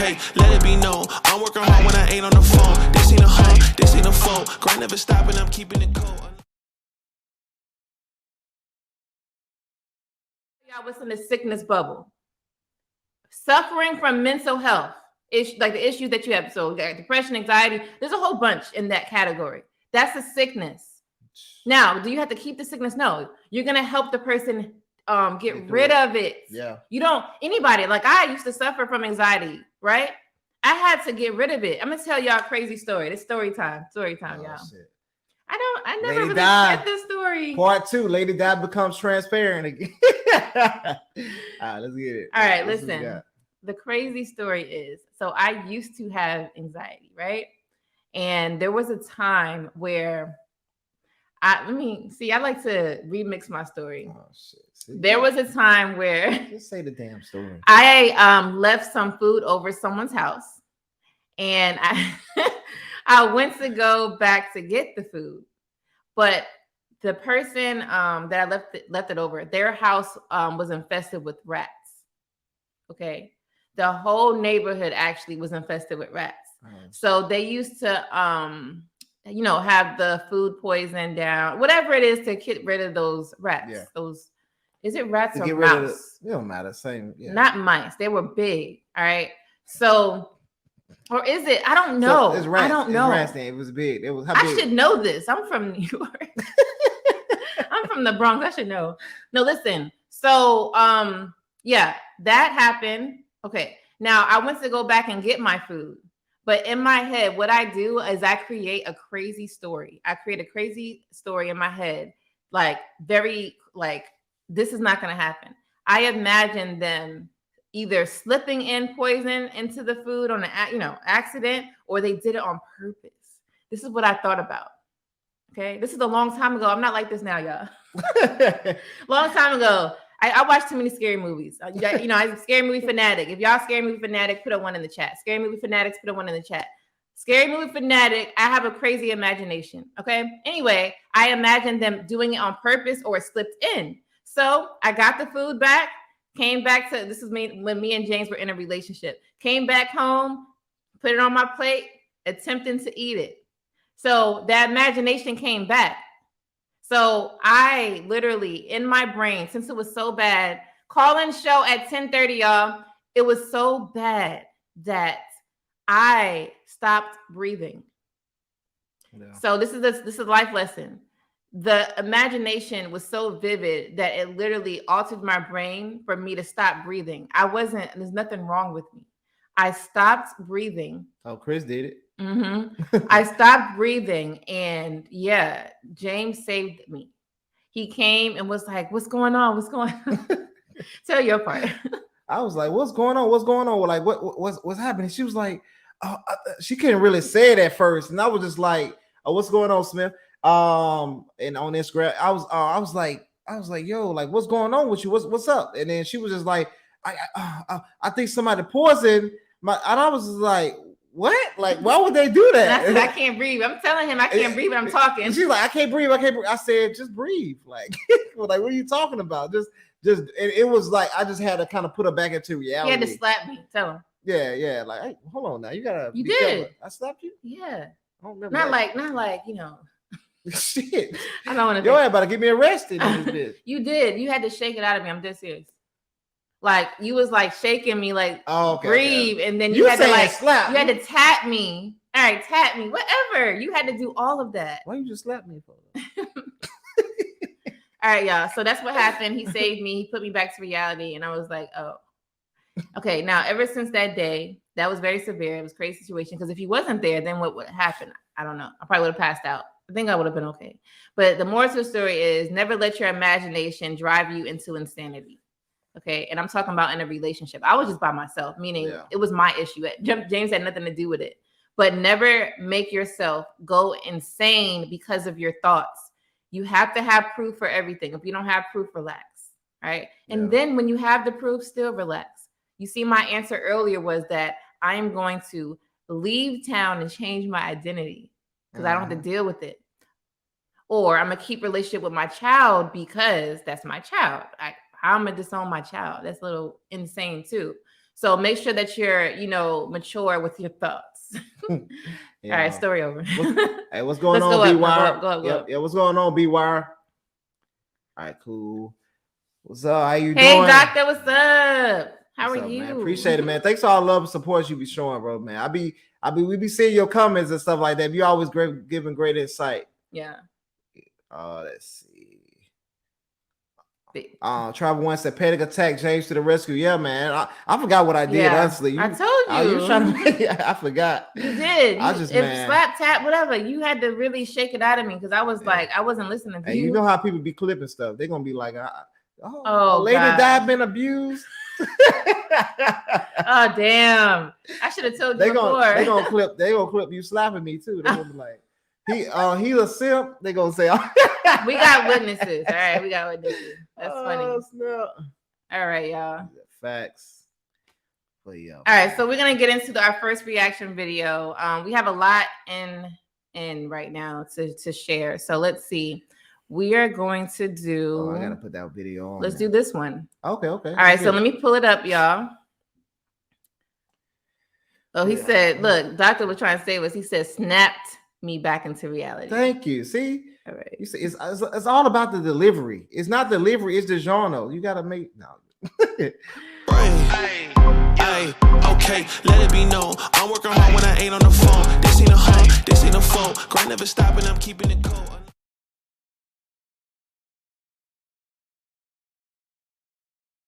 Hey, let it be known, I'm working hard when I ain't on the phone. This ain't a home, this ain't a phone. Grind never stopping, I'm keeping it cold. Y'all, what's in the sickness bubble? Suffering from mental health, like the issues that you have. So depression, anxiety, there's a whole bunch in that category. That's a sickness. Now, do you have to keep the sickness? No, you're going to help the person get rid of it. Yeah. You don't, anybody, like I used to suffer from anxiety, right? I had to get rid of it. I'm going to tell y'all a crazy story. It's story time, y'all. Shit. I never Lady really Di. said this story. Part 2, Lady Di becomes transparent again. All right, let's get it. All right, listen. The crazy story is, so I used to have anxiety, right? And there was a time where I like to remix my story. Oh, shit. See, there was a time where just say the damn story. I left some food over someone's house, and I went to go back to get the food, but the person that I left it over, their house was infested with rats. Okay, the whole neighborhood actually was infested with rats. So they used to have the food poison down, whatever it is to get rid of those rats. Yeah. Those, is it rats or mouse? It don't matter. Same. Yeah. Not mice. They were big. All right. So, or is it? I don't know. So it's rats. I don't know. Rats. It was big. It was. How big? I should know this. I'm from New York. I'm from the Bronx. I should know. No, listen. So, yeah, that happened. Okay. Now I went to go back and get my food. But in my head, what I do is I create a crazy story. I create a crazy story in my head, like this is not going to happen. I imagine them either slipping in poison into the food on an accident, or they did it on purpose. This is what I thought about. Okay, this is a long time ago. I'm not like this now, y'all. Long time ago. I watched too many scary movies. I'm a scary movie fanatic. If y'all scary movie fanatic, put a 1 in the chat. Scary movie fanatics, put a 1 in the chat. Scary movie fanatic, I have a crazy imagination. Okay. Anyway, I imagined them doing it on purpose or it slipped in. So I got the food back, came back to, this is me when me and James were in a relationship, came back home, put it on my plate, attempting to eat it. So that imagination came back. So I literally, in my brain, since it was so bad, call-in show at 10:30, y'all. It was so bad that I stopped breathing. Yeah. So this is a life lesson. The imagination was so vivid that it literally altered my brain for me to stop breathing. There's nothing wrong with me. I stopped breathing. Oh, Chris did it. Mm-hmm. I stopped breathing, and yeah, James saved me. He came and was like, "What's going on? What's going on?" Tell your part. I was like, "What's going on? What's going on?" Like, what's happening? She was like, she couldn't really say it at first, and I was just like, "Oh, what's going on, Smith?" And on Instagram, I was like, "Yo, like, what's going on with you? What's up?" And then she was just like, "I think somebody poisoned my," and I was just like, what? Like, why would they do that? I can't breathe. I'm telling him I can't breathe when I'm talking. She's like, I can't breathe. I said, just breathe. Like, what are you talking about? Just. It was like I just had to kind of put her back into reality. He had to slap me. Tell him. Yeah. Like, hey, hold on now. You gotta. You did. Careful. I slapped you. Yeah. I don't remember. Not like Shit. I don't want to. Yo, about to get me arrested. You did. You had to shake it out of me. I'm dead serious. Like you was like shaking me, like breathe, and then you had to like slap. You had to tap me. All right, tap me, whatever. You had to do all of that. Why you just slap me for? All right, y'all. So that's what happened. He saved me. He put me back to reality, and I was like, oh, okay. Now, ever since that day, that was very severe. It was a crazy situation because if he wasn't there, then what would happen? I don't know. I probably would have passed out. I think I would have been okay. But the moral to the story is never let your imagination drive you into insanity. Okay. And I'm talking about in a relationship. I was just by myself, meaning it was my issue. James had nothing to do with it. But never make yourself go insane because of your thoughts. You have to have proof for everything. If you don't have proof, relax. Right. And then when you have the proof, still relax. You see, my answer earlier was that I am going to leave town and change my identity because I don't have to deal with it. Or I'm going to keep relationship with my child because that's my child. How am I going to disown my child? That's a little insane too. So make sure that you're, you know, mature with your thoughts. Yeah. All right, story over. Hey, what's going Let's on, go B Wire? up, go up. Yeah, what's going on, B Wire? All right, cool. What's up? How you Hey, doing? doctor, what's up? How What's are up, you? Man? Appreciate it, man. Thanks for all the love and support you be showing, bro, man. We be seeing your comments and stuff like that. You always giving great insight. Yeah. Let's see. Travel One said panic attack, James to the rescue. Yeah, man. I forgot what I did, honestly. I told you. You trying to I forgot. You did. Man. Slap tap, whatever. You had to really shake it out of me because I was like, I wasn't listening to you. you. You know how people be clipping stuff. They're gonna be like, lady died, been abused. Oh damn. I should have told you before. They gonna clip you slapping me too. They're gonna be like, he's a simp. They gonna say, we got witnesses. All right, we got witnesses. That's funny. Snap. All right, y'all. Facts. But yeah. All right, so we're gonna get into our first reaction video. We have a lot in right now to share. So let's see. We are going to do. I gotta put that video on. Let's do this one. Okay. All right, so let me pull it up, y'all. Oh, he said, look, doctor was trying to say was he said snapped me back into reality. Thank you. See, all right. You see, it's all about the delivery. It's not delivery, it's the genre. You gotta make Hey, okay, let it be known. I'm working hard when I ain't on the phone. This ain't a home, this ain't a phone. Grind never stopping, I'm keeping it cold.